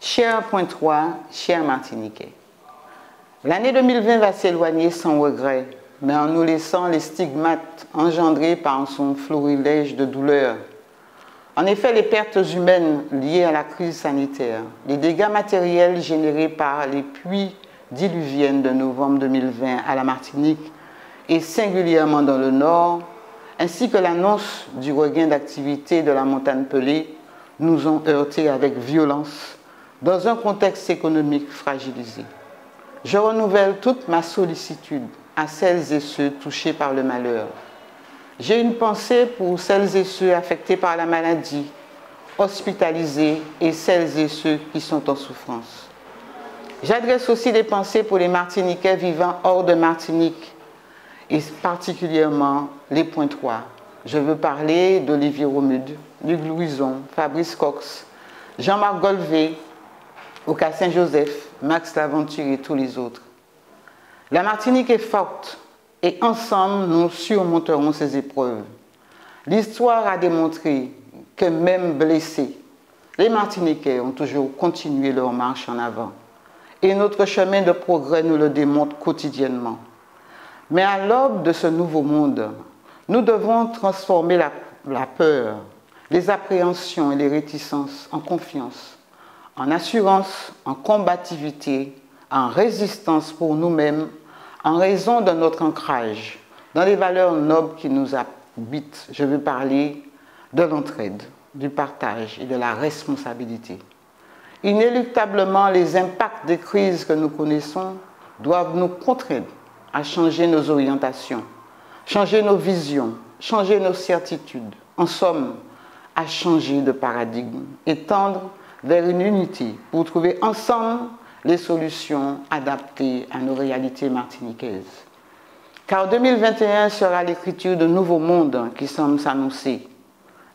Cher Point 3, chers Martiniquais, l'année 2020 va s'éloigner sans regret, mais en nous laissant les stigmates engendrés par son florilège de douleurs. En effet, les pertes humaines liées à la crise sanitaire, les dégâts matériels générés par les pluies diluviennes de novembre 2020 à la Martinique et singulièrement dans le Nord, ainsi que l'annonce du regain d'activité de la montagne pelée, nous ont heurtés avec violence dans un contexte économique fragilisé. Je renouvelle toute ma sollicitude à celles et ceux touchés par le malheur. J'ai une pensée pour celles et ceux affectés par la maladie, hospitalisés et celles et ceux qui sont en souffrance. J'adresse aussi des pensées pour les Martiniquais vivant hors de Martinique et particulièrement les Point 3. Je veux parler d'Olivier Romude, Luc Louison, Fabrice Cox, Jean-Marc Golvé, Oka Saint-Joseph, Max Laventure et tous les autres. La Martinique est forte et ensemble nous surmonterons ces épreuves. L'histoire a démontré que même blessés, les Martiniquais ont toujours continué leur marche en avant. Et notre chemin de progrès nous le démontre quotidiennement. Mais à l'aube de ce nouveau monde, nous devons transformer la peur, les appréhensions et les réticences en confiance, en assurance, en combativité, en résistance pour nous-mêmes, en raison de notre ancrage dans les valeurs nobles qui nous habitent. Je veux parler de l'entraide, du partage et de la responsabilité. Inéluctablement, les impacts des crises que nous connaissons doivent nous contraindre à changer nos orientations, changer nos visions, changer nos certitudes. En somme, à changer de paradigme et tendre vers une unité pour trouver ensemble les solutions adaptées à nos réalités martiniquaises. Car 2021 sera l'écriture de nouveaux mondes qui semblent s'annoncer.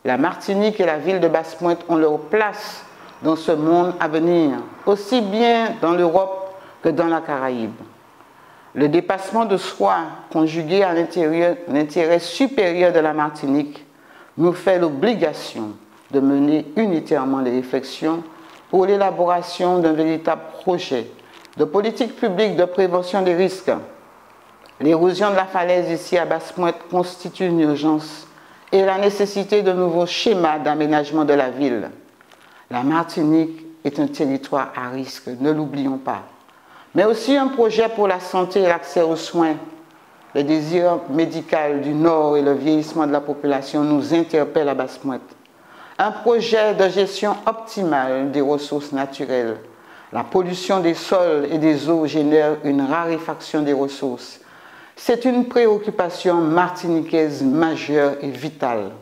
La Martinique et la ville de Basse-Pointe ont leur place dans ce monde à venir, aussi bien dans l'Europe que dans la Caraïbe. Le dépassement de soi, conjugué à l'intérêt supérieur de la Martinique, nous fait l'obligation de mener unitairement les réflexions pour l'élaboration d'un véritable projet de politique publique de prévention des risques. L'érosion de la falaise ici à Basse-Pointe constitue une urgence et la nécessité de nouveaux schémas d'aménagement de la ville. La Martinique est un territoire à risque, ne l'oublions pas, mais aussi un projet pour la santé et l'accès aux soins. Le désir médical du Nord et le vieillissement de la population nous interpellent à Basse-Pointe. Un projet de gestion optimale des ressources naturelles. La pollution des sols et des eaux génère une raréfaction des ressources. C'est une préoccupation martiniquaise majeure et vitale.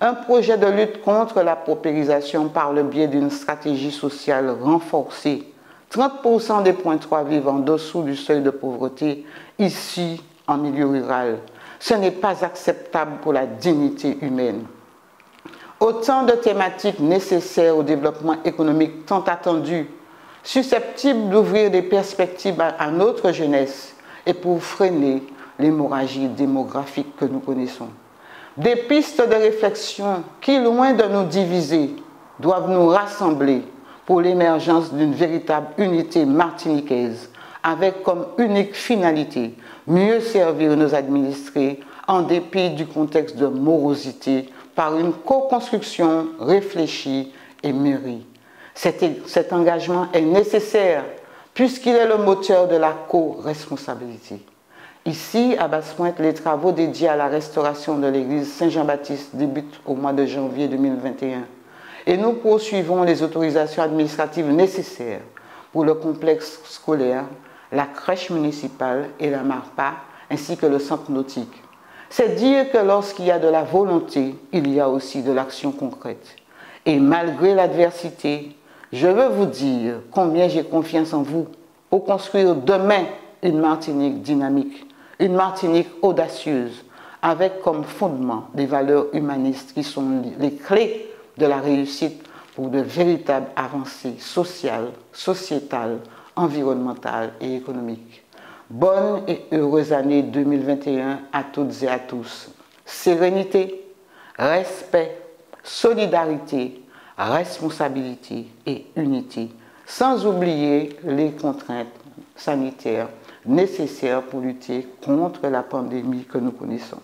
Un projet de lutte contre la paupérisation par le biais d'une stratégie sociale renforcée. 30% des Point 3 vivent en dessous du seuil de pauvreté, ici en milieu rural. Ce n'est pas acceptable pour la dignité humaine. Autant de thématiques nécessaires au développement économique tant attendu, susceptibles d'ouvrir des perspectives à notre jeunesse et pour freiner l'hémorragie démographique que nous connaissons. Des pistes de réflexion qui, loin de nous diviser, doivent nous rassembler pour l'émergence d'une véritable unité martiniquaise, avec comme unique finalité mieux servir nos administrés en dépit du contexte de morosité par une co-construction réfléchie et mûrie. Cet engagement est nécessaire puisqu'il est le moteur de la co-responsabilité. Ici, à Basse-Pointe, les travaux dédiés à la restauration de l'église Saint-Jean-Baptiste débutent au mois de janvier 2021 et nous poursuivons les autorisations administratives nécessaires pour le complexe scolaire, la crèche municipale et la MARPA, ainsi que le centre nautique. C'est dire que lorsqu'il y a de la volonté, il y a aussi de l'action concrète. Et malgré l'adversité, je veux vous dire combien j'ai confiance en vous pour construire demain une Martinique dynamique, une Martinique audacieuse, avec comme fondement des valeurs humanistes qui sont les clés de la réussite pour de véritables avancées sociales, sociétales, environnementales et économiques. Bonne et heureuse année 2021 à toutes et à tous. Sérénité, respect, solidarité, responsabilité et unité. sans oublier les contraintes sanitaires nécessaires pour lutter contre la pandémie que nous connaissons.